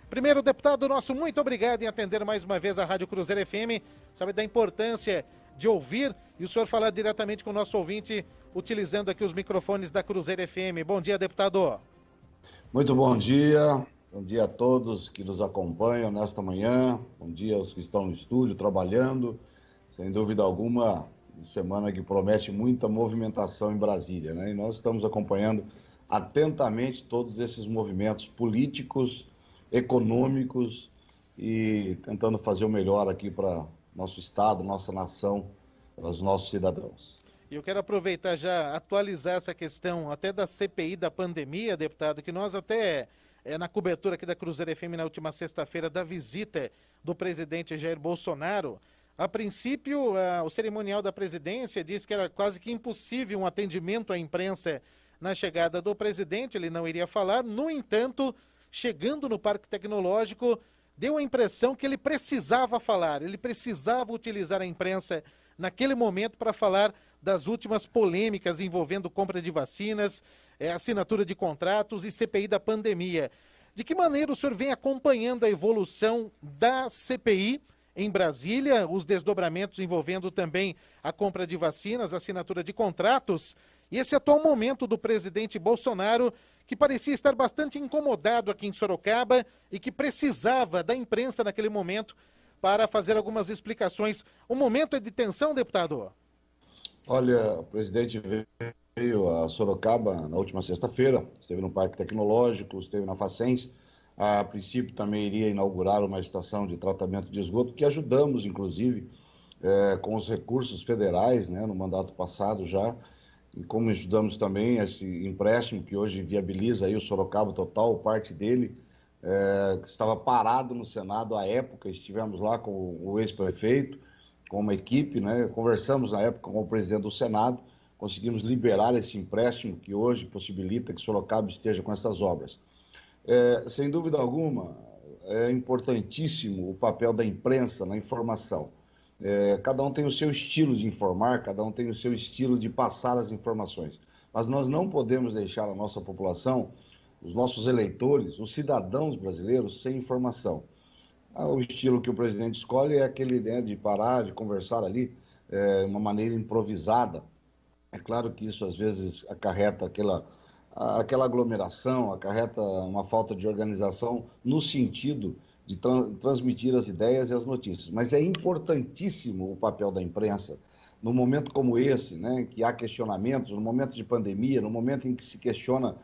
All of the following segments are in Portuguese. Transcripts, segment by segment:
Primeiro, deputado nosso, muito obrigado em atender mais uma vez a Rádio Cruzeiro FM. Sabe da importância de ouvir e o senhor falar diretamente com o nosso ouvinte, utilizando aqui os microfones da Cruzeiro FM. Bom dia, deputado. Muito bom dia a todos que nos acompanham nesta manhã, bom dia aos que estão no estúdio trabalhando, sem dúvida alguma, semana que promete muita movimentação em Brasília, né? E nós estamos acompanhando atentamente todos esses movimentos políticos, econômicos e tentando fazer o melhor aqui para nosso estado, nossa nação, para os nossos cidadãos. E eu quero aproveitar já, atualizar essa questão até da CPI da pandemia, deputado, que nós até, na cobertura aqui da Cruzeiro FM na última sexta-feira, da visita do presidente Jair Bolsonaro, a princípio, o cerimonial da presidência disse que era quase que impossível um atendimento à imprensa na chegada do presidente, ele não iria falar. No entanto, chegando no Parque Tecnológico, deu a impressão que ele precisava falar, ele precisava utilizar a imprensa naquele momento para falar das últimas polêmicas envolvendo compra de vacinas, assinatura de contratos e CPI da pandemia. De que maneira o senhor vem acompanhando a evolução da CPI em Brasília, os desdobramentos envolvendo também a compra de vacinas, assinatura de contratos, e esse atual momento do presidente Bolsonaro, que parecia estar bastante incomodado aqui em Sorocaba e que precisava da imprensa naquele momento para fazer algumas explicações. O momento é de tensão, deputado? Olha, o presidente veio a Sorocaba na última sexta-feira, esteve no Parque Tecnológico, esteve na Facens. A princípio também iria inaugurar uma estação de tratamento de esgoto, que ajudamos, inclusive, com os recursos federais, né, no mandato passado já, e como ajudamos também esse empréstimo que hoje viabiliza aí o Sorocaba Total, parte dele, que estava parado no Senado à época. Estivemos lá com o ex-prefeito, com uma equipe, né, conversamos na época com o presidente do Senado, conseguimos liberar esse empréstimo que hoje possibilita que Sorocaba esteja com essas obras. Sem dúvida alguma, é importantíssimo o papel da imprensa na informação. Cada um tem o seu estilo de informar, cada um tem o seu estilo de passar as informações. Mas nós não podemos deixar a nossa população, os nossos eleitores, os cidadãos brasileiros, sem informação. O estilo que o presidente escolhe é aquele, né, de parar, de conversar ali, de uma maneira improvisada. É claro que isso às vezes acarreta aquela aglomeração, acarreta uma falta de organização no sentido de transmitir as ideias e as notícias. Mas é importantíssimo o papel da imprensa, num momento como esse, né, que há questionamentos, no momento de pandemia, no momento em que se questiona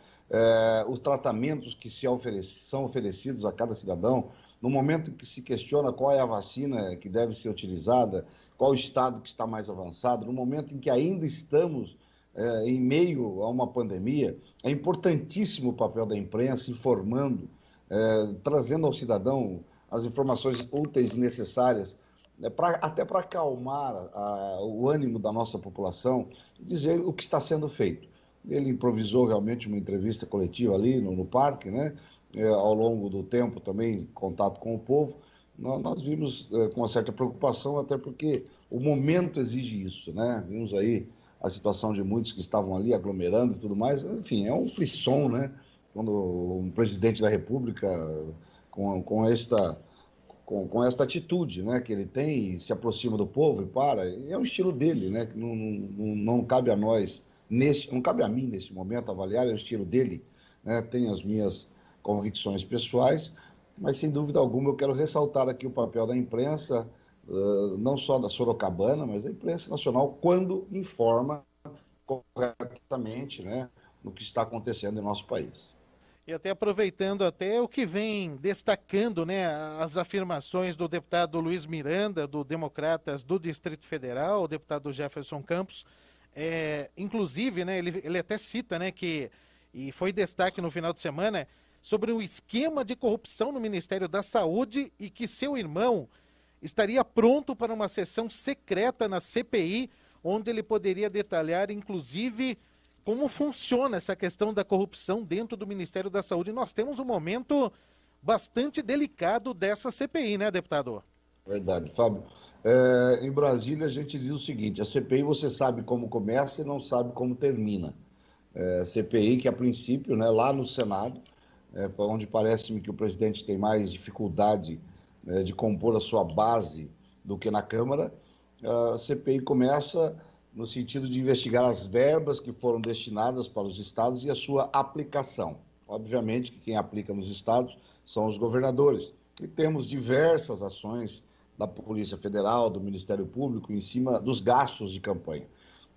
os tratamentos que são oferecidos a cada cidadão, no momento em que se questiona qual é a vacina que deve ser utilizada, qual o estado que está mais avançado, no momento em que ainda estamos em meio a uma pandemia, é importantíssimo o papel da imprensa informando, trazendo ao cidadão as informações úteis e necessárias, até para acalmar o ânimo da nossa população, e dizer o que está sendo feito. Ele improvisou realmente uma entrevista coletiva ali no parque, né? Ao longo do tempo também, contato com o povo. Nós vimos com uma certa preocupação, até porque o momento exige isso, né? Vimos aí a situação de muitos que estavam ali aglomerando e tudo mais. Enfim, é um frisson, né? Quando um presidente da República, com esta atitude, né, que ele tem, e se aproxima do povo e é um estilo dele, né? Que não cabe a nós, não cabe a mim nesse momento avaliar, é o estilo dele, né? Tem as minhas convicções pessoais, mas sem dúvida alguma eu quero ressaltar aqui o papel da imprensa, não só da sorocabana, mas da imprensa nacional, quando informa corretamente, né, no que está acontecendo em nosso país. E até aproveitando até o que vem destacando, né, as afirmações do deputado Luiz Miranda, do Democratas do Distrito Federal, o deputado Jefferson Campos, inclusive, né, ele até cita, né, e foi destaque no final de semana, sobre um esquema de corrupção no Ministério da Saúde e que seu irmão estaria pronto para uma sessão secreta na CPI, onde ele poderia detalhar, inclusive, como funciona essa questão da corrupção dentro do Ministério da Saúde. Nós temos um momento bastante delicado dessa CPI, né, deputado? Verdade, Fábio. Em Brasília, a gente diz o seguinte: a CPI você sabe como começa e não sabe como termina. CPI que, a princípio, né, lá no Senado, onde parece-me que o presidente tem mais dificuldade de compor a sua base do que na Câmara, a CPI começa no sentido de investigar as verbas que foram destinadas para os estados e a sua aplicação. Obviamente que quem aplica nos estados são os governadores. E temos diversas ações da Polícia Federal, do Ministério Público, em cima dos gastos de campanha.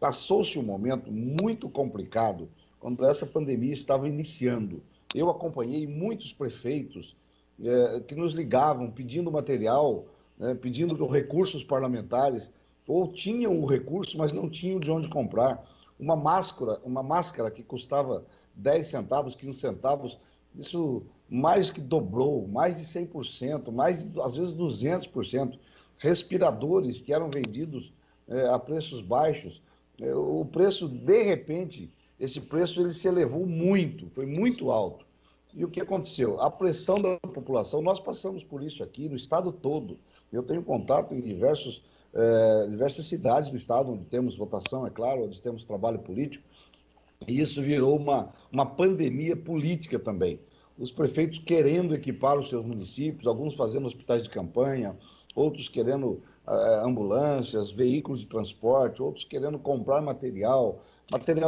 Passou-se um momento muito complicado quando essa pandemia estava iniciando. Eu acompanhei muitos prefeitos que nos ligavam pedindo material, pedindo recursos parlamentares, ou tinham o recurso, mas não tinham de onde comprar. Uma máscara que custava 10 centavos, 15 centavos, isso mais que dobrou, mais de 100%, às vezes 200%. Respiradores que eram vendidos a preços baixos. O preço, de repente, esse preço ele se elevou muito, foi muito alto. E o que aconteceu? A pressão da população, nós passamos por isso aqui no estado todo. Eu tenho contato em diversas cidades do estado, onde temos votação, é claro, onde temos trabalho político, e isso virou uma pandemia política também. Os prefeitos querendo equipar os seus municípios, alguns fazendo hospitais de campanha, outros querendo ambulâncias, veículos de transporte, outros querendo comprar material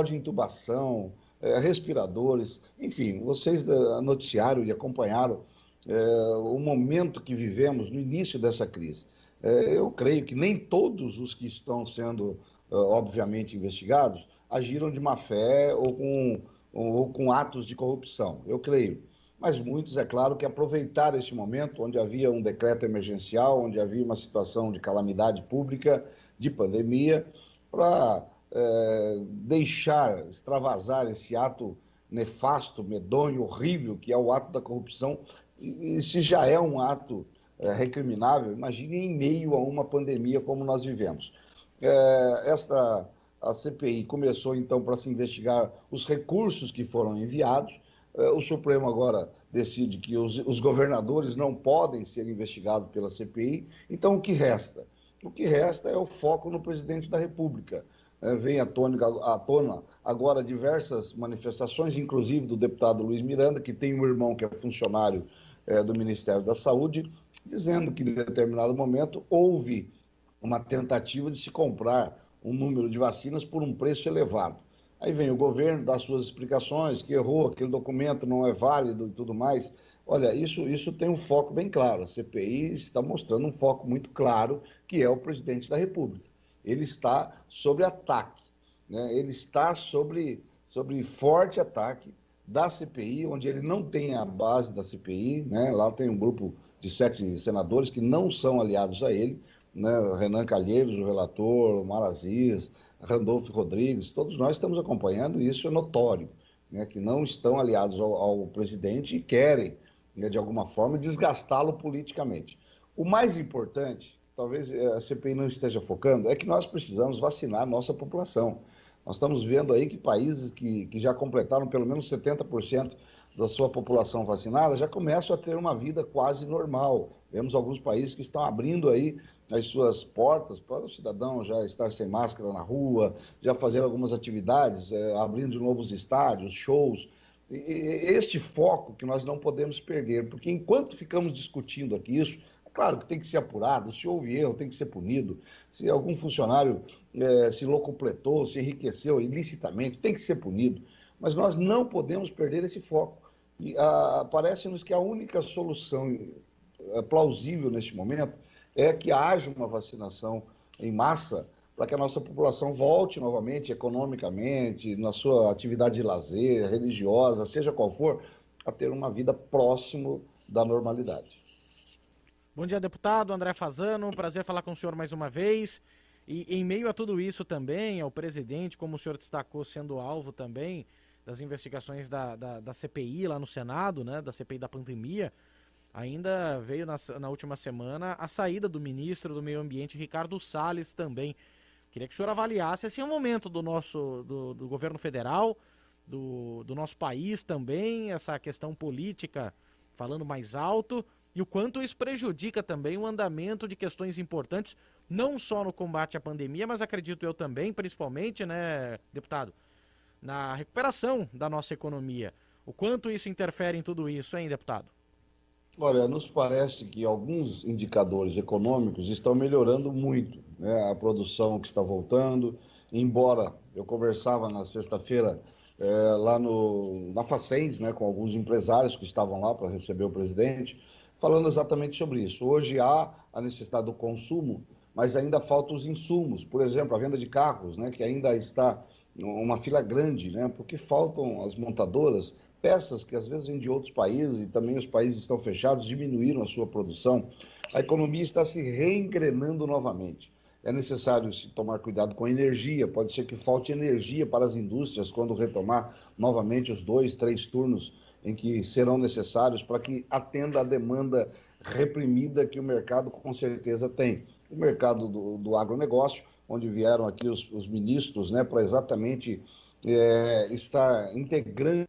de intubação, respiradores, enfim, vocês noticiaram e acompanharam o momento que vivemos no início dessa crise. Eu creio que nem todos os que estão sendo, obviamente, investigados agiram de má fé ou com atos de corrupção, eu creio. Mas muitos, é claro, que aproveitaram esse momento onde havia um decreto emergencial, onde havia uma situação de calamidade pública, de pandemia, para deixar extravasar esse ato nefasto, medonho, horrível, que é o ato da corrupção. E se já é um ato recriminável, imagine em meio a uma pandemia como nós vivemos. A CPI começou, então, para se investigar os recursos que foram enviados. O Supremo agora decide que os governadores não podem ser investigados pela CPI. Então, o que resta? O que resta é o foco no presidente da República. Vem à tona agora diversas manifestações, inclusive do deputado Luiz Miranda, que tem um irmão que é funcionário do Ministério da Saúde, dizendo que, em determinado momento, houve uma tentativa de se comprar um número de vacinas por um preço elevado. Aí vem o governo, dá suas explicações, que errou, aquele documento não é válido e tudo mais. Olha, isso tem um foco bem claro. A CPI está mostrando um foco muito claro, que é o presidente da República. Ele está sob ataque, né? Ele está sobre forte ataque da CPI, onde ele não tem a base da CPI, né? Lá tem um grupo de 7 senadores que não são aliados a ele, né? Renan Calheiros, o relator, Omar Aziz, Randolfo Rodrigues, todos nós estamos acompanhando, e isso é notório, né? Que não estão aliados ao presidente e querem, né, de alguma forma, desgastá-lo politicamente. O mais importante, talvez a CPI não esteja focando, é que nós precisamos vacinar a nossa população. Nós estamos vendo aí que países que já completaram pelo menos 70% da sua população vacinada já começam a ter uma vida quase normal. Vemos alguns países que estão abrindo aí as suas portas para o cidadão já estar sem máscara na rua, já fazer algumas atividades, abrindo de novo os estádios, shows. E este foco que nós não podemos perder, porque enquanto ficamos discutindo aqui isso, é claro que tem que ser apurado, se houve erro tem que ser punido, se algum funcionário se locupletou, se enriqueceu ilicitamente, tem que ser punido, mas nós não podemos perder esse foco. E parece-nos que a única solução plausível neste momento é que haja uma vacinação em massa para que a nossa população volte novamente economicamente, na sua atividade de lazer, religiosa, seja qual for, a ter uma vida próximo da normalidade. Bom dia, deputado André Fasano, prazer falar com o senhor mais uma vez. E em meio a tudo isso também, ao presidente, como o senhor destacou, sendo alvo também das investigações da CPI lá no Senado, né, da CPI da pandemia, ainda veio na última semana a saída do ministro do Meio Ambiente, Ricardo Salles, também. Queria que o senhor avaliasse assim, o momento do governo federal, do nosso país também, essa questão política falando mais alto, e o quanto isso prejudica também o andamento de questões importantes, não só no combate à pandemia, mas acredito eu também, principalmente, né, deputado, na recuperação da nossa economia. O quanto isso interfere em tudo isso, hein, deputado? Olha, nos parece que alguns indicadores econômicos estão melhorando muito, né? A produção que está voltando, embora eu conversava na sexta-feira lá na Facens, né, com alguns empresários que estavam lá para receber o presidente, falando exatamente sobre isso. Hoje há a necessidade do consumo, mas ainda faltam os insumos. Por exemplo, a venda de carros, né, que ainda está uma fila grande, né, porque faltam as montadoras, peças que às vezes vêm de outros países e também os países estão fechados, diminuíram a sua produção. A economia está se reengrenando novamente. É necessário se tomar cuidado com a energia, pode ser que falte energia para as indústrias quando retomar novamente os 2, 3 turnos em que serão necessários para que atenda a demanda reprimida que o mercado com certeza tem. O mercado do agronegócio, onde vieram aqui os ministros, né, para exatamente estar integrando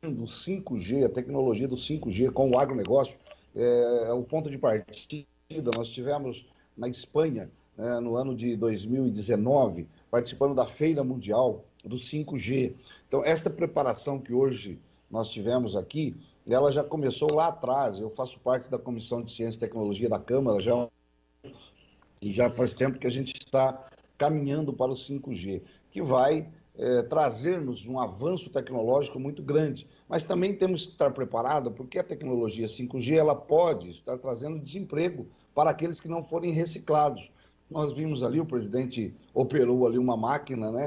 o 5G, a tecnologia do 5G com o agronegócio, é o ponto de partida. Nós tivemos na Espanha, né, no ano de 2019, participando da Feira Mundial do 5G. Então, esta preparação que hoje nós tivemos aqui, ela já começou lá atrás. Eu faço parte da Comissão de Ciência e Tecnologia da Câmara, e já faz tempo que a gente está caminhando para o 5G, que vai trazer-nos um avanço tecnológico muito grande. Mas também temos que estar preparados, porque a tecnologia 5G ela pode estar trazendo desemprego para aqueles que não forem reciclados. Nós vimos ali, o presidente operou ali uma máquina, né,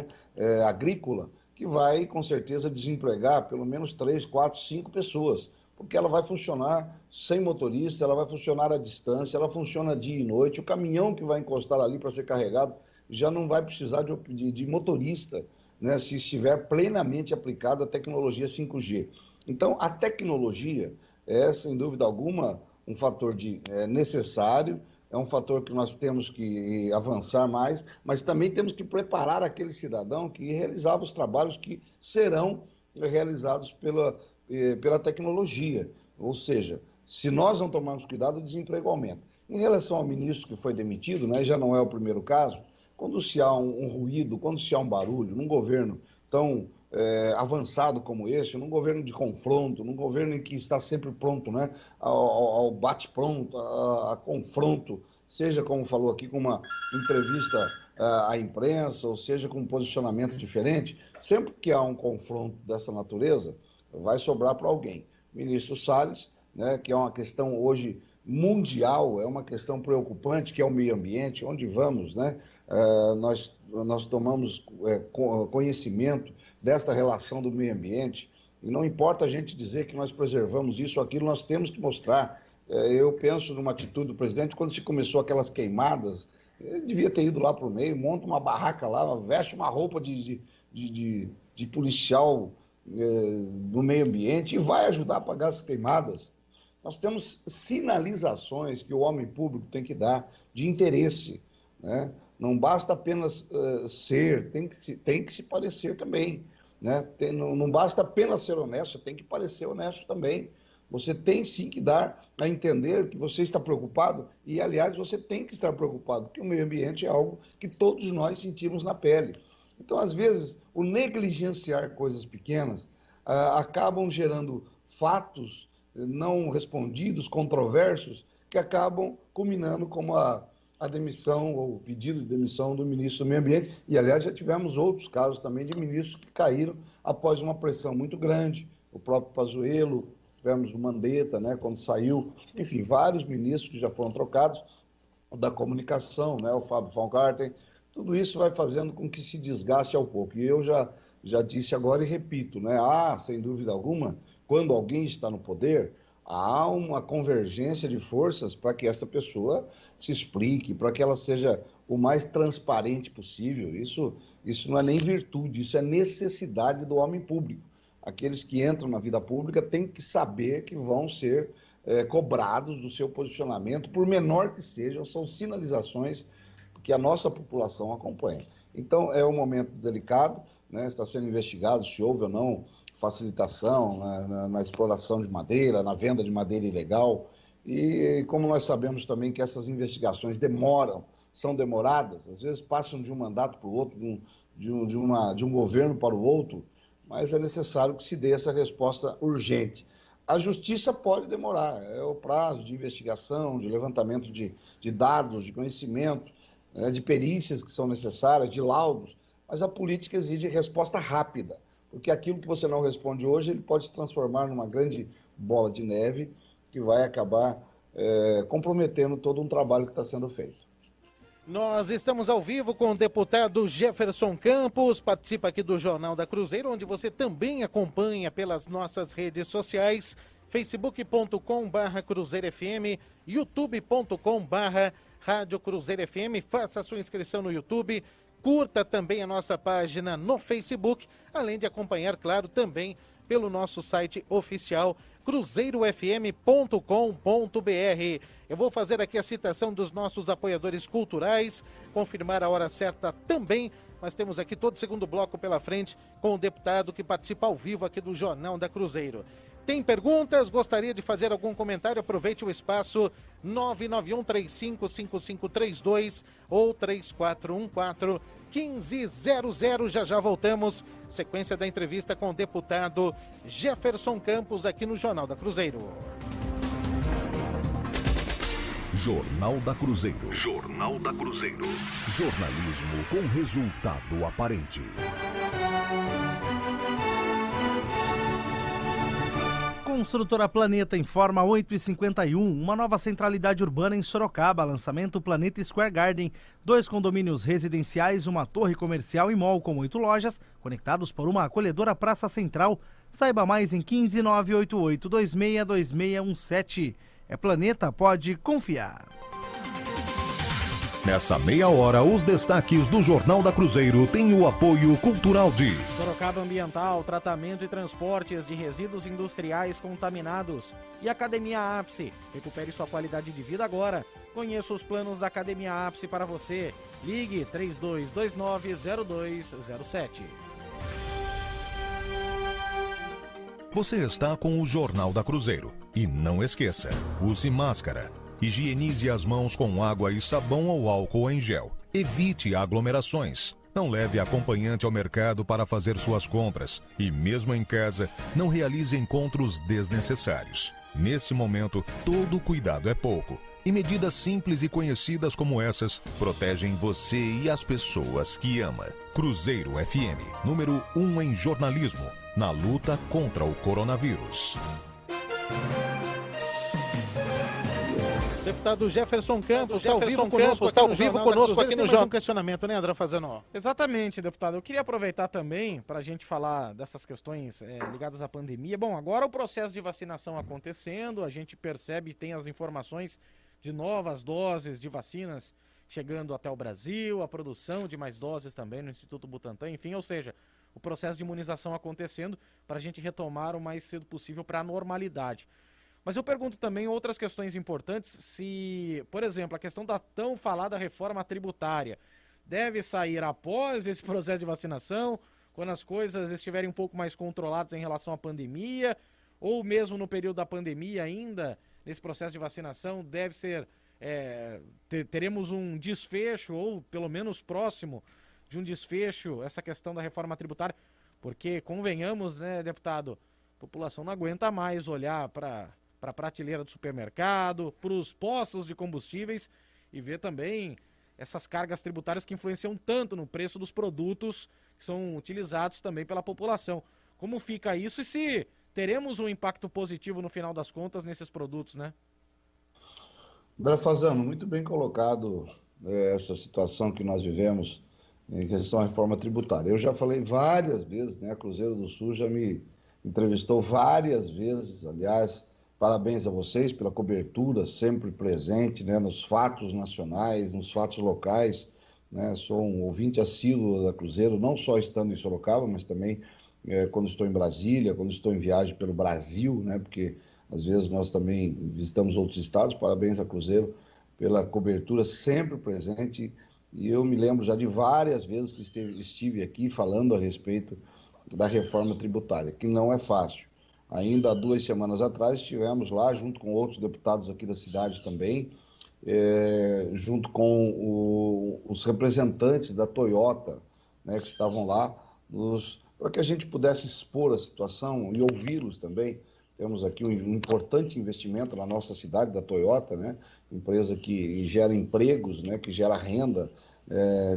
agrícola, que vai, com certeza, desempregar pelo menos 3, 4, 5 pessoas, porque ela vai funcionar sem motorista, ela vai funcionar à distância, ela funciona dia e noite, o caminhão que vai encostar ali para ser carregado já não vai precisar de motorista, né, se estiver plenamente aplicada a tecnologia 5G. Então, a tecnologia é, sem dúvida alguma, um fator necessário, é um fator que nós temos que avançar mais, mas também temos que preparar aquele cidadão que realizava os trabalhos que serão realizados pela tecnologia. Ou seja, se nós não tomarmos cuidado, o desemprego aumenta. Em relação ao ministro que foi demitido, né, já não é o primeiro caso, quando se há um ruído, quando se há um barulho, num governo tão avançado como este, num governo de confronto, num governo em que está sempre pronto, né, ao bate-pronto, a confronto, seja como falou aqui, com uma entrevista à imprensa, ou seja, com um posicionamento diferente, sempre que há um confronto dessa natureza, vai sobrar para alguém. O ministro Salles, né, que é uma questão hoje mundial, é uma questão preocupante, que é o meio ambiente, onde vamos, né? Nós tomamos conhecimento desta relação do meio ambiente, e não importa a gente dizer que nós preservamos isso ou aquilo, nós temos que mostrar. Eu penso numa atitude do presidente, quando se começou aquelas queimadas, ele devia ter ido lá para o meio, monta uma barraca lá, veste uma roupa de policial no meio ambiente e vai ajudar a apagar as queimadas. Nós temos sinalizações que o homem público tem que dar de interesse, né? Não basta apenas ser, tem que se parecer também, né? Não basta apenas ser honesto, tem que parecer honesto também. Você tem sim que dar a entender que você está preocupado e, aliás, você tem que estar preocupado, porque o meio ambiente é algo que todos nós sentimos na pele. Então, às vezes, o negligenciar coisas pequenas acabam gerando fatos não respondidos, controversos, que acabam culminando como a demissão ou o pedido de demissão do ministro do Meio Ambiente. E, aliás, já tivemos outros casos também de ministros que caíram após uma pressão muito grande. O próprio Pazuello, tivemos o Mandetta, né, quando saiu. Enfim, vários ministros que já foram trocados, da comunicação, né, o Fábio Baumgarten. Tudo isso vai fazendo com que se desgaste ao pouco. E eu já disse agora e repito, né, sem dúvida alguma, quando alguém está no poder, há uma convergência de forças para que essa pessoa se explique, para que ela seja o mais transparente possível. Isso não é nem virtude, isso é necessidade do homem público. Aqueles que entram na vida pública têm que saber que vão ser cobrados do seu posicionamento, por menor que seja, são sinalizações que a nossa população acompanha. Então, é um momento delicado, né? Está sendo investigado se houve ou não facilitação na exploração de madeira, na venda de madeira ilegal. E como nós sabemos também que essas investigações são demoradas, às vezes passam de um mandato para o outro, de um governo para o outro, mas é necessário que se dê essa resposta urgente. A justiça pode demorar, é o prazo de investigação, de levantamento de dados, de conhecimento, de perícias que são necessárias, de laudos, mas a política exige resposta rápida, porque aquilo que você não responde hoje, ele pode se transformar numa grande bola de neve que vai acabar comprometendo todo um trabalho que está sendo feito. Nós estamos ao vivo com o deputado Jefferson Campos, participa aqui do Jornal da Cruzeiro, onde você também acompanha pelas nossas redes sociais, facebook.com/CruzeiroFM, youtube.com/Rádio Cruzeiro FM, faça a sua inscrição no YouTube, curta também a nossa página no Facebook, além de acompanhar, claro, também pelo nosso site oficial cruzeirofm.com.br. Eu vou fazer aqui a citação dos nossos apoiadores culturais, confirmar a hora certa também, mas temos aqui todo o segundo bloco pela frente com o deputado que participa ao vivo aqui do Jornal da Cruzeiro. Tem perguntas? Gostaria de fazer algum comentário? Aproveite o espaço 991-355532 ou 3414-1500. Já voltamos. Sequência da entrevista com o deputado Jefferson Campos aqui no Jornal da Cruzeiro. Jornal da Cruzeiro. Jornal da Cruzeiro. Jornalismo com resultado aparente. Construtora Planeta informa 8h51, uma nova centralidade urbana em Sorocaba, lançamento Planeta Square Garden, 2 condomínios residenciais, uma torre comercial e mall com 8 lojas, conectados por uma acolhedora praça central. Saiba mais em 15988262617. É Planeta, pode confiar. Nessa meia hora, os destaques do Jornal da Cruzeiro têm o apoio cultural de Sorocaba Ambiental, tratamento e transportes de resíduos industriais contaminados. E Academia Ápice, recupere sua qualidade de vida agora. Conheça os planos da Academia Ápice para você. Ligue 3229-0207. Você está com o Jornal da Cruzeiro. E não esqueça, use máscara. Higienize as mãos com água e sabão ou álcool em gel. Evite aglomerações. Não leve acompanhante ao mercado para fazer suas compras. E mesmo em casa, não realize encontros desnecessários. Nesse momento, todo cuidado é pouco. E medidas simples e conhecidas como essas protegem você e as pessoas que ama. Cruzeiro FM, número 1 em jornalismo, na luta contra o coronavírus. Deputado Jefferson Campos está ao vivo conosco aqui no Jornal. Um questionamento, né, André Fazano? Exatamente, deputado. Eu queria aproveitar também para a gente falar dessas questões ligadas à pandemia. Bom, agora o processo de vacinação acontecendo, a gente percebe e tem as informações de novas doses de vacinas chegando até o Brasil, a produção de mais doses também no Instituto Butantan, enfim, ou seja, o processo de imunização acontecendo para a gente retomar o mais cedo possível para a normalidade. Mas eu pergunto também outras questões importantes, se, por exemplo, a questão da tão falada reforma tributária deve sair após esse processo de vacinação, quando as coisas estiverem um pouco mais controladas em relação à pandemia, ou mesmo no período da pandemia ainda, nesse processo de vacinação, deve ser, teremos um desfecho, ou pelo menos próximo de um desfecho, essa questão da reforma tributária, porque, convenhamos, né, deputado, a população não aguenta mais olhar para a prateleira do supermercado, para os postos de combustíveis e ver também essas cargas tributárias que influenciam tanto no preço dos produtos que são utilizados também pela população. Como fica isso e se teremos um impacto positivo no final das contas nesses produtos, né? André Fazano, muito bem colocado essa situação que nós vivemos em questão à reforma tributária. Eu já falei várias vezes, né? A Cruzeiro do Sul já me entrevistou várias vezes, aliás. Parabéns a vocês pela cobertura sempre presente, né, nos fatos nacionais, nos fatos locais, né? Sou um ouvinte assíduo da Cruzeiro, não só estando em Sorocaba, mas também quando estou em Brasília, quando estou em viagem pelo Brasil, né? Porque às vezes nós também visitamos outros estados. Parabéns a Cruzeiro pela cobertura sempre presente. E eu me lembro já de várias vezes que estive aqui falando a respeito da reforma tributária, que não é fácil. Ainda há 2 semanas atrás estivemos lá, junto com outros deputados aqui da cidade também, junto com os representantes da Toyota, né, que estavam lá nos para que a gente pudesse expor a situação e ouvi-los também. Temos aqui um importante investimento na nossa cidade, da Toyota, né? Empresa que gera empregos, né? Que gera renda,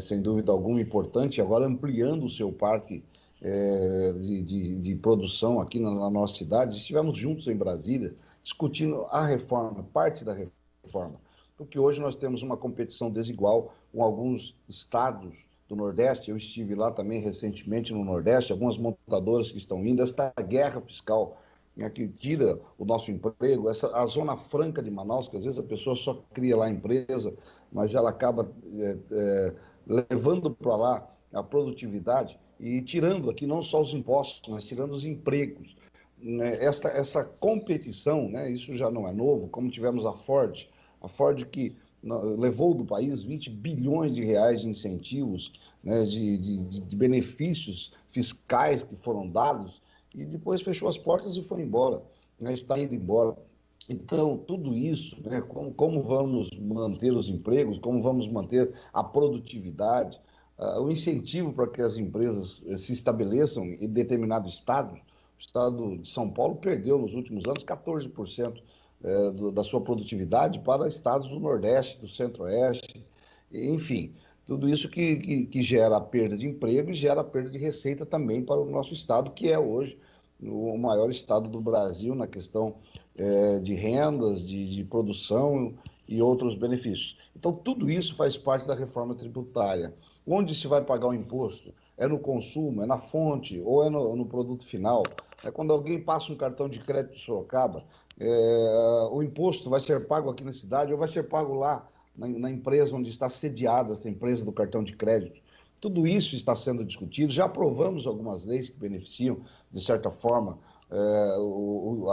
sem dúvida alguma importante, agora ampliando o seu parque de produção aqui na nossa cidade. Estivemos juntos em Brasília, discutindo a reforma, parte da reforma, porque hoje nós temos uma competição desigual com alguns estados do Nordeste. Eu estive lá também recentemente no Nordeste, algumas montadoras que estão indo, esta guerra fiscal, né, que tira o nosso emprego, a Zona Franca de Manaus, que às vezes a pessoa só cria lá a empresa, mas ela acaba levando para lá a produtividade e tirando aqui não só os impostos, mas tirando os empregos. Essa competição, né, isso já não é novo, como tivemos a Ford que levou do país 20 bilhões de reais de incentivos, né, de benefícios fiscais que foram dados, e depois fechou as portas e foi embora, né, está indo embora. Então, tudo isso, né, como vamos manter os empregos, como vamos manter a produtividade, o incentivo para que as empresas se estabeleçam em determinado estado. O estado de São Paulo perdeu nos últimos anos 14% da sua produtividade para estados do Nordeste, do Centro-Oeste, enfim, tudo isso que gera perda de emprego e gera perda de receita também para o nosso estado, que é hoje o maior estado do Brasil na questão de rendas, de produção e outros benefícios. Então, tudo isso faz parte da reforma tributária. Onde se vai pagar o imposto? É no consumo, é na fonte ou é no produto final? É quando alguém passa um cartão de crédito em Sorocaba, o imposto vai ser pago aqui na cidade ou vai ser pago lá na empresa onde está sediada essa empresa do cartão de crédito. Tudo isso está sendo discutido. Já aprovamos algumas leis que beneficiam, de certa forma,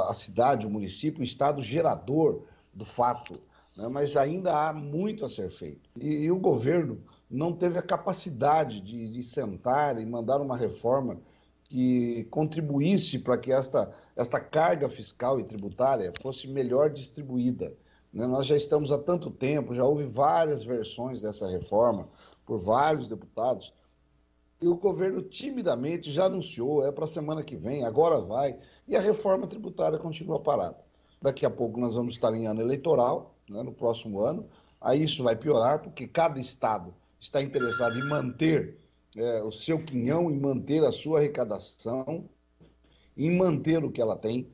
a cidade, o município, o estado gerador do fato, né? Mas ainda há muito a ser feito. E o governo não teve a capacidade de sentar e mandar uma reforma que contribuísse para que esta carga fiscal e tributária fosse melhor distribuída. Nós já estamos há tanto tempo, já houve várias versões dessa reforma por vários deputados, e o governo timidamente já anunciou, é para a semana que vem, agora vai, e a reforma tributária continua parada. Daqui a pouco nós vamos estar em ano eleitoral, né, no próximo ano, aí isso vai piorar, porque cada estado está interessado em manter o seu quinhão, em manter a sua arrecadação, em manter o que ela tem,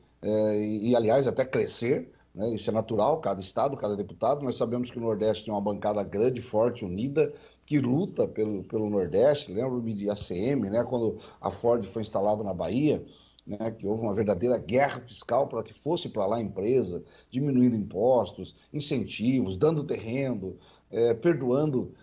aliás, até crescer, né? Isso é natural, cada estado, cada deputado. Nós sabemos que o Nordeste tem uma bancada grande, forte, unida, que luta pelo Nordeste. Lembro-me de ACM, né? Quando a Ford foi instalada na Bahia, né? Que houve uma verdadeira guerra fiscal para que fosse para lá a empresa, diminuindo impostos, incentivos, dando terreno, perdoando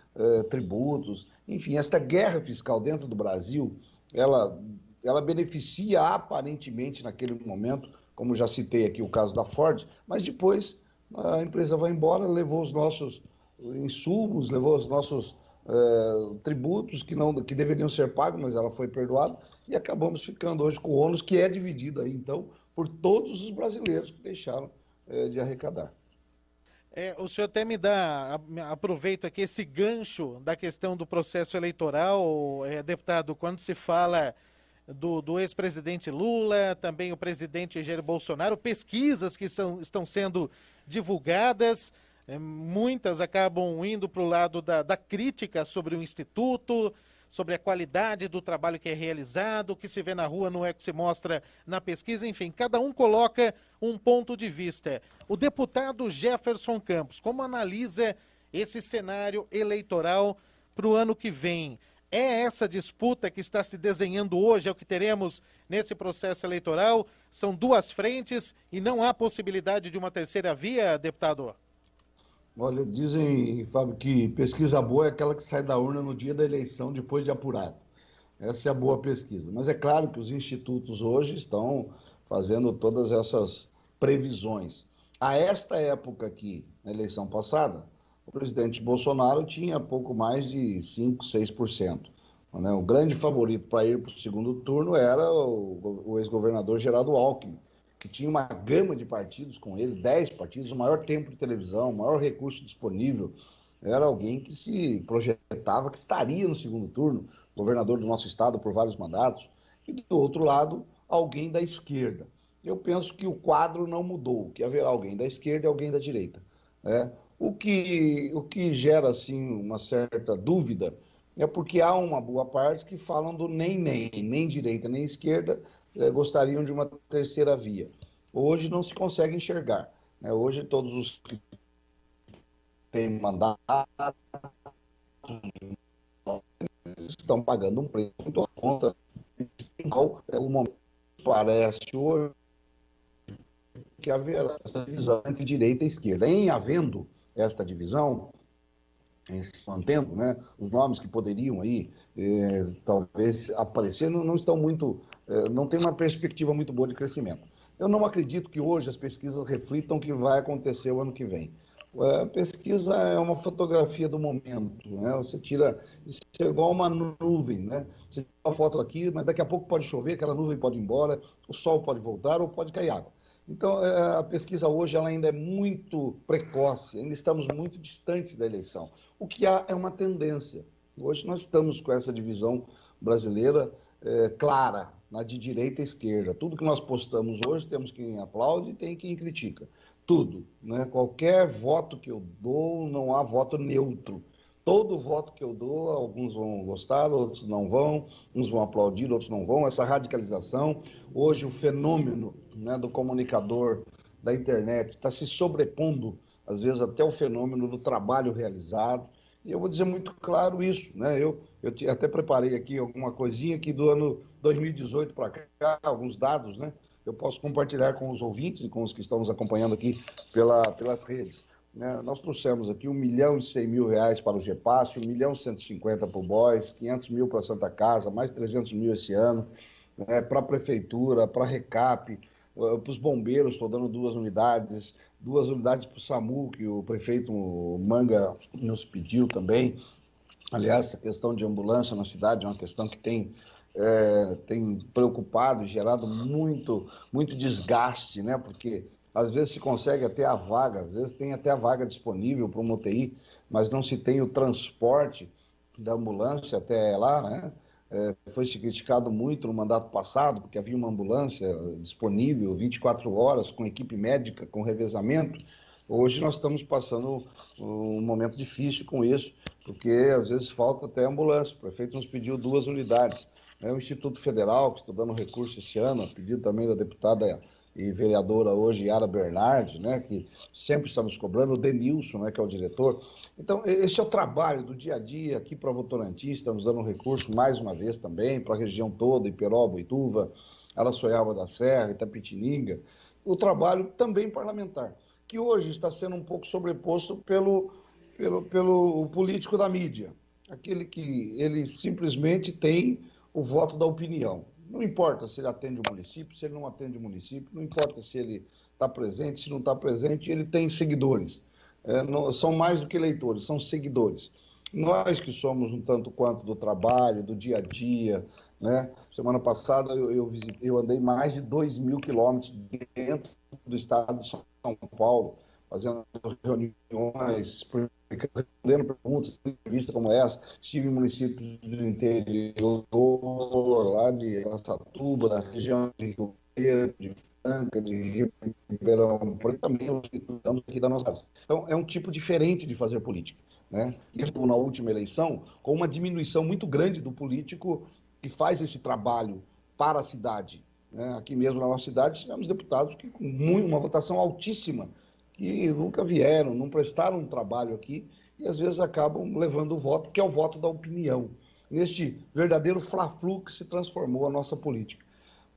tributos. Enfim, esta guerra fiscal dentro do Brasil, ela beneficia aparentemente naquele momento, como já citei aqui o caso da Ford, mas depois a empresa vai embora, levou os nossos insumos, levou os nossos tributos que deveriam ser pagos, mas ela foi perdoada, e acabamos ficando hoje com o ônus que é dividido aí, então, por todos os brasileiros que deixaram de arrecadar. O senhor até aproveito aqui esse gancho da questão do processo eleitoral, deputado, quando se fala do ex-presidente Lula, também o presidente Jair Bolsonaro, pesquisas que estão sendo divulgadas, muitas acabam indo para o lado da crítica sobre o Instituto, sobre a qualidade do trabalho que é realizado, o que se vê na rua não é o que se mostra na pesquisa, enfim, cada um coloca um ponto de vista. O deputado Jefferson Campos, como analisa esse cenário eleitoral para o ano que vem? É essa disputa que está se desenhando hoje, é o que teremos nesse processo eleitoral? São duas frentes e não há possibilidade de uma terceira via, deputado? Olha, dizem, Fábio, que pesquisa boa é aquela que sai da urna no dia da eleição, depois de apurado. Essa é a boa pesquisa. Mas é claro que os institutos hoje estão fazendo todas essas previsões. A esta época aqui, na eleição passada, o presidente Bolsonaro tinha pouco mais de 5%, 6%. Né? O grande favorito para ir para o segundo turno era o ex-governador Geraldo Alckmin, que tinha uma gama de partidos com ele, 10 partidos, o maior tempo de televisão, o maior recurso disponível. Era alguém que se projetava que estaria no segundo turno, governador do nosso estado por vários mandatos. e do outro lado, alguém da esquerda. Eu penso que o quadro não mudou, que haverá alguém da esquerda e alguém da direita, né? O que gera, assim, uma certa dúvida é porque há uma boa parte que falam do nem direita nem esquerda, gostariam de uma terceira via. Hoje não se consegue enxergar, né? Hoje todos os que têm mandato estão pagando um preço muito à conta. O momento parece hoje que haverá essa divisão entre direita e esquerda. Em havendo esta divisão, se mantendo, né, os nomes que poderiam aí talvez aparecer não estão muito, não tem uma perspectiva muito boa de crescimento. Eu não acredito que hoje as pesquisas reflitam o que vai acontecer o ano que vem. A pesquisa é uma fotografia do momento, né? Você tira, isso é igual uma nuvem, né? Você tira uma foto aqui, mas daqui a pouco pode chover, aquela nuvem pode ir embora, o sol pode voltar ou pode cair água. Então, a pesquisa hoje ela ainda é muito precoce, ainda estamos muito distantes da eleição. O que há é uma tendência. Hoje nós estamos com essa divisão brasileira clara, na de direita e esquerda. Tudo que nós postamos hoje, temos quem aplaude e tem quem critica. Tudo, né? Qualquer voto que eu dou, não há voto neutro. Todo voto que eu dou, alguns vão gostar, outros não vão, uns vão aplaudir, outros não vão. Essa radicalização, hoje o fenômeno, né, do comunicador, da internet, está se sobrepondo, às vezes, até o fenômeno do trabalho realizado. E eu vou dizer muito claro isso, né? Eu até preparei aqui alguma coisinha aqui do ano 2018 para cá, alguns dados, né? Eu posso compartilhar com os ouvintes e com os que estão nos acompanhando aqui pelas redes. Né? Nós trouxemos aqui R$1.100.000 para o GEPASS, 1.150.000 para o BOIS, 500.000 para a Santa Casa, mais 300.000 esse ano, né? Para a Prefeitura, para a RECAP, para os bombeiros, estou dando 2 unidades para o SAMU, que o prefeito Manga nos pediu também. Aliás, essa questão de ambulância na cidade é uma questão que tem preocupado e gerado muito desgaste, né? Porque às vezes se consegue até a vaga, às vezes tem até a vaga disponível para uma UTI, mas não se tem o transporte da ambulância até lá, né? Foi se criticado muito no mandato passado, porque havia uma ambulância disponível 24 horas, com equipe médica, com revezamento. Hoje nós estamos passando um momento difícil com isso, porque às vezes falta até ambulância. O prefeito nos pediu 2 unidades. O Instituto Federal, que está dando recurso esse ano, a pedido também da deputada e vereadora hoje, Yara Bernardi, né, que sempre estamos cobrando, o Denilson, né, que é o diretor. Então, esse é o trabalho do dia a dia aqui para Votorantim, estamos dando recurso mais uma vez também para a região toda, Iperó, Boituva, Araçoiaba da Serra, Itapetininga, o trabalho também parlamentar, que hoje está sendo um pouco sobreposto pelo político da mídia, aquele que ele simplesmente tem o voto da opinião. Não importa se ele atende o município, se ele não atende o município, não importa se ele está presente, se não está presente, ele tem seguidores. São mais do que eleitores, são seguidores. Nós que somos um tanto quanto do trabalho, do dia a dia, né? Semana passada eu andei mais de 2.000 quilômetros dentro do estado de São Paulo, fazendo reuniões, respondendo perguntas, entrevistas como essa. Estive em municípios do interior, lá de Araçatuba, da região de Rio Preto, de Franca, de Ribeirão Preto, também estamos aqui da nossa casa. Então, é um tipo diferente de fazer política, né? E na última eleição, com uma diminuição muito grande do político que faz esse trabalho para a cidade, né? Aqui mesmo na nossa cidade, tivemos deputados que com uma votação altíssima, que nunca vieram, não prestaram um trabalho aqui e às vezes acabam levando o voto, que é o voto da opinião, neste verdadeiro fla-flu que se transformou a nossa política.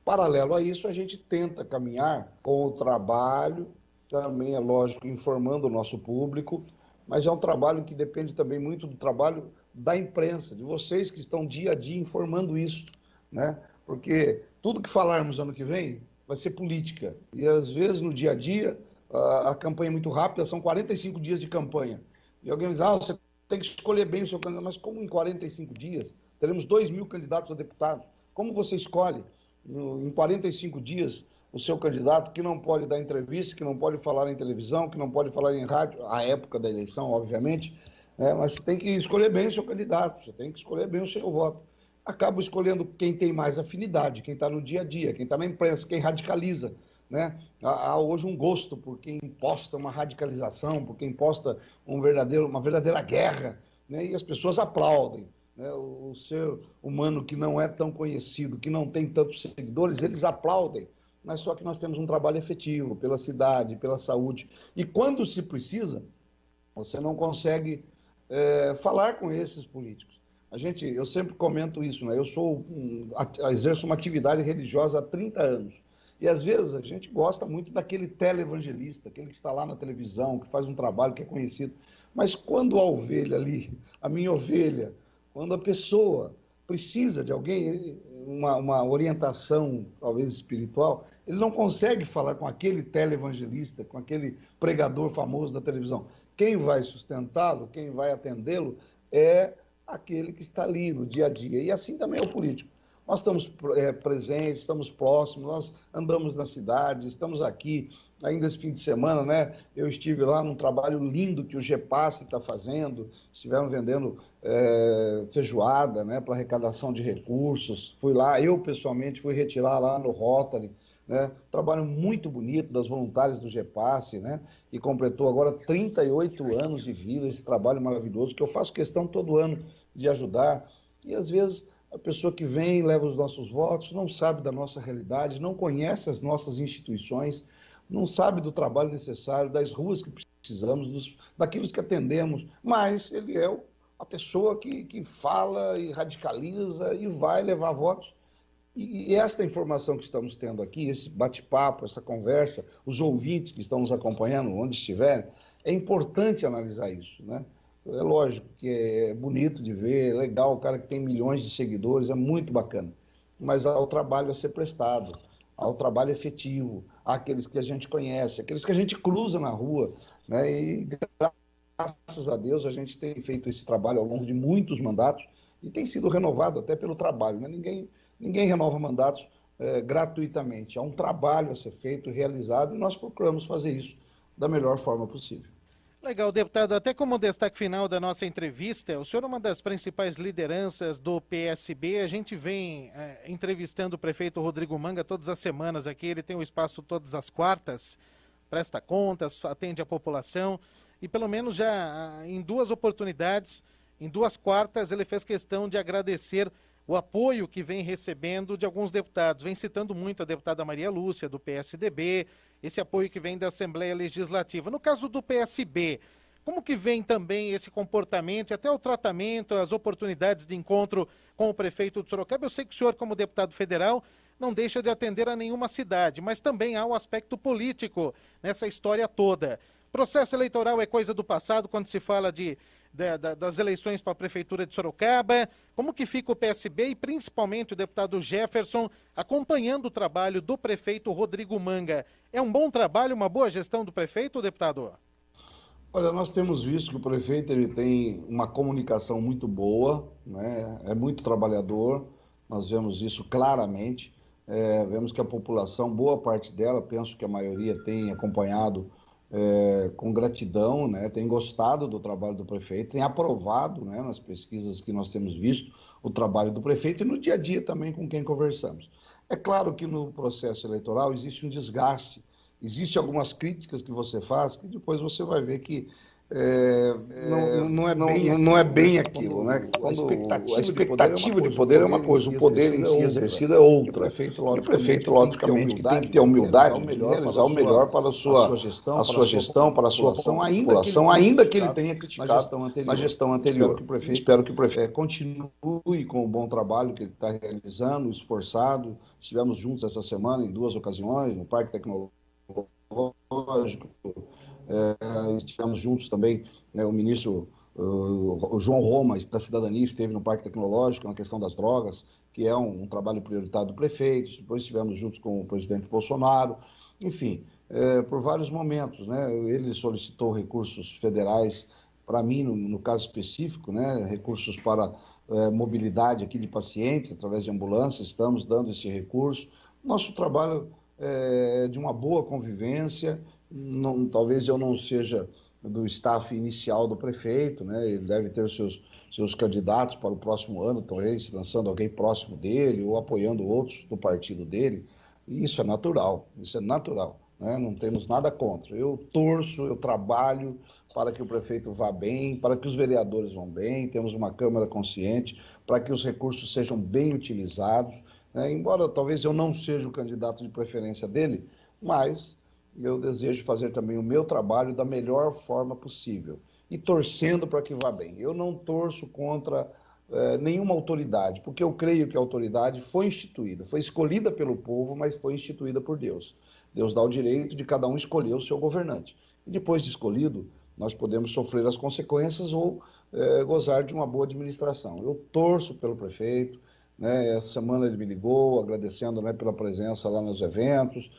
Paralelo a isso, a gente tenta caminhar com o trabalho, também é lógico, informando o nosso público, mas é um trabalho que depende também muito do trabalho da imprensa, de vocês que estão dia a dia informando isso, né? Porque tudo que falarmos ano que vem vai ser política, e às vezes no dia a dia a campanha é muito rápida, são 45 dias de campanha. E alguém diz, você tem que escolher bem o seu candidato. Mas como em 45 dias teremos 2.000 candidatos a deputado? Como você escolhe em 45 dias o seu candidato que não pode dar entrevista, que não pode falar em televisão, que não pode falar em rádio, à época da eleição, obviamente, né? Mas você tem que escolher bem o seu candidato, você tem que escolher bem o seu voto. acabam escolhendo quem tem mais afinidade, quem está no dia a dia, quem está na imprensa, quem radicaliza, né? Há hoje um gosto por quem imposta uma radicalização, por quem imposta uma verdadeira guerra, né? E as pessoas aplaudem, né? O ser humano que não é tão conhecido, que não tem tantos seguidores, eles aplaudem, mas só que nós temos um trabalho efetivo pela cidade, pela saúde, e quando se precisa, você não consegue falar com esses políticos. Eu sempre comento isso, né? Exerço uma atividade religiosa há 30 anos. E às vezes a gente gosta muito daquele televangelista, aquele que está lá na televisão, que faz um trabalho que é conhecido. Mas quando a ovelha ali, a minha ovelha, quando a pessoa precisa de alguém, uma orientação, talvez espiritual, ele não consegue falar com aquele televangelista, com aquele pregador famoso da televisão. Quem vai sustentá-lo, quem vai atendê-lo é aquele que está ali no dia a dia. E assim também é o político. Nós estamos presentes, estamos próximos, nós andamos na cidade, estamos aqui. Ainda esse fim de semana, né, eu estive lá num trabalho lindo que o GEPASSE está fazendo, estivemos vendendo feijoada, né, para arrecadação de recursos. Fui lá, eu pessoalmente fui retirar lá no Rotary, né, trabalho muito bonito das voluntárias do GEPASSE, né, e completou agora 38 anos de vida, esse trabalho maravilhoso, que eu faço questão todo ano de ajudar. E às vezes a pessoa que vem, leva os nossos votos, não sabe da nossa realidade, não conhece as nossas instituições, não sabe do trabalho necessário, das ruas que precisamos, daquilo que atendemos, mas ele é a pessoa que fala e radicaliza e vai levar votos. E esta informação que estamos tendo aqui, esse bate-papo, essa conversa, os ouvintes que estão nos acompanhando, onde estiverem, é importante analisar isso, né? É lógico que é bonito de ver, é legal, o cara que tem milhões de seguidores, é muito bacana. Mas há o trabalho a ser prestado, há o trabalho efetivo, há aqueles que a gente conhece, aqueles que a gente cruza na rua, né? E graças a Deus a gente tem feito esse trabalho ao longo de muitos mandatos e tem sido renovado até pelo trabalho, né? Ninguém renova mandatos gratuitamente. Há um trabalho a ser feito, realizado, e nós procuramos fazer isso da melhor forma possível. Legal, deputado. Até como destaque final da nossa entrevista, o senhor é uma das principais lideranças do PSB. A gente vem entrevistando o prefeito Rodrigo Manga todas as semanas aqui. Ele tem um espaço todas as quartas, presta contas, atende a população. E pelo menos já em 2 oportunidades, em 2 quartas, ele fez questão de agradecer o apoio que vem recebendo de alguns deputados. Vem citando muito a deputada Maria Lúcia, do PSDB, esse apoio que vem da Assembleia Legislativa. No caso do PSB, como que vem também esse comportamento e até o tratamento, as oportunidades de encontro com o prefeito de Sorocaba? Eu sei que o senhor, como deputado federal, não deixa de atender a nenhuma cidade, mas também há o aspecto político nessa história toda. Processo eleitoral é coisa do passado quando se fala das eleições para a Prefeitura de Sorocaba. Como que fica o PSB e principalmente o deputado Jefferson acompanhando o trabalho do prefeito Rodrigo Manga? É um bom trabalho, uma boa gestão do prefeito, deputado? Olha, nós temos visto que o prefeito ele tem uma comunicação muito boa, né? É muito trabalhador, nós vemos isso claramente. Vemos que a população, boa parte dela, penso que a maioria tem acompanhado com gratidão, né? Tem gostado do trabalho do prefeito, tem aprovado, né, nas pesquisas que nós temos visto o trabalho do prefeito e no dia a dia também com quem conversamos. É claro que no processo eleitoral existe um desgaste, existem algumas críticas que você faz que depois você vai ver que não é bem aquilo, né? A expectativa de poder é uma coisa, o poder em si exercido é outra. E o prefeito, logicamente, que tem que ter a humildade de realizar o melhor para a sua gestão, para a sua população, ainda que ele tenha criticado na gestão anterior. Espero que o prefeito continue com o bom trabalho que ele está realizando, esforçado. Estivemos juntos essa semana em 2 ocasiões, no Parque Tecnológico, estivemos juntos também, né, o ministro o João Roma, da Cidadania, esteve no Parque Tecnológico na questão das drogas, que é um trabalho prioritário do prefeito. Depois estivemos juntos com o presidente Bolsonaro, enfim, por vários momentos, né? Ele solicitou recursos federais para mim, no caso específico, né, recursos para mobilidade aqui de pacientes através de ambulâncias. Estamos dando esse recurso. Nosso trabalho é de uma boa convivência. Talvez eu não seja do staff inicial do prefeito, né? Ele deve ter seus candidatos para o próximo ano, talvez lançando alguém próximo dele ou apoiando outros do partido dele. E isso é natural, né? Não temos nada contra. Eu torço, eu trabalho para que o prefeito vá bem, para que os vereadores vão bem, temos uma Câmara consciente, para que os recursos sejam bem utilizados, né? Embora talvez eu não seja o candidato de preferência dele, mas eu desejo fazer também o meu trabalho da melhor forma possível e torcendo para que vá bem. Eu não torço contra nenhuma autoridade, porque eu creio que a autoridade foi instituída, foi escolhida pelo povo, mas foi instituída por Deus. Deus dá o direito de cada um escolher o seu governante. E depois de escolhido, nós podemos sofrer as consequências ou gozar de uma boa administração. Eu torço pelo prefeito, né? Essa semana ele me ligou, agradecendo, né, pela presença lá nos eventos,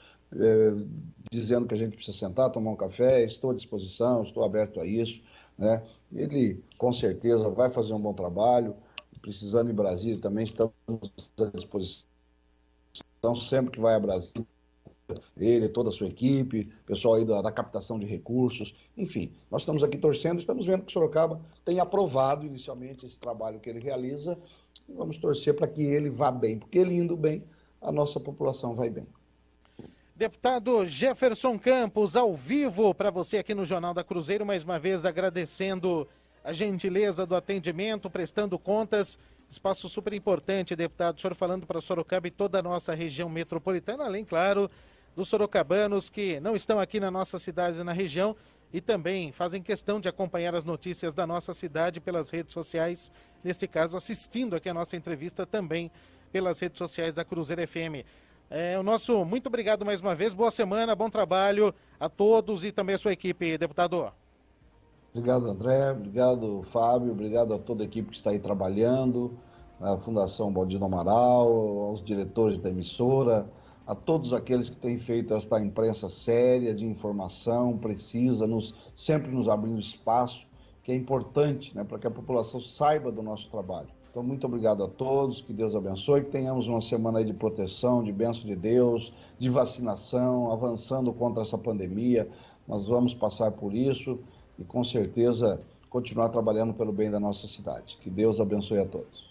dizendo que a gente precisa sentar, tomar um café, estou à disposição, estou aberto a isso, né? Ele, com certeza, vai fazer um bom trabalho, precisando em Brasília também estamos à disposição, sempre que vai a Brasília, ele, toda a sua equipe, pessoal aí da captação de recursos, enfim, nós estamos aqui torcendo, estamos vendo que Sorocaba tem aprovado inicialmente esse trabalho que ele realiza, e vamos torcer para que ele vá bem, porque ele indo bem, a nossa população vai bem. Deputado Jefferson Campos, ao vivo para você aqui no Jornal da Cruzeiro, mais uma vez agradecendo a gentileza do atendimento, prestando contas, espaço super importante, deputado, o senhor falando para Sorocaba e toda a nossa região metropolitana, além, claro, dos sorocabanos que não estão aqui na nossa cidade, na região, e também fazem questão de acompanhar as notícias da nossa cidade pelas redes sociais, neste caso assistindo aqui a nossa entrevista também pelas redes sociais da Cruzeiro FM. O nosso muito obrigado mais uma vez, boa semana, bom trabalho a todos e também a sua equipe, deputado. Obrigado, André, obrigado, Fábio, obrigado a toda a equipe que está aí trabalhando, a Fundação Baldino Amaral, aos diretores da emissora, a todos aqueles que têm feito esta imprensa séria, de informação, precisa, sempre nos abrindo espaço, que é importante, né, para que a população saiba do nosso trabalho. Então, muito obrigado a todos, que Deus abençoe, que tenhamos uma semana aí de proteção, de bênção de Deus, de vacinação, avançando contra essa pandemia. Nós vamos passar por isso e, com certeza, continuar trabalhando pelo bem da nossa cidade. Que Deus abençoe a todos.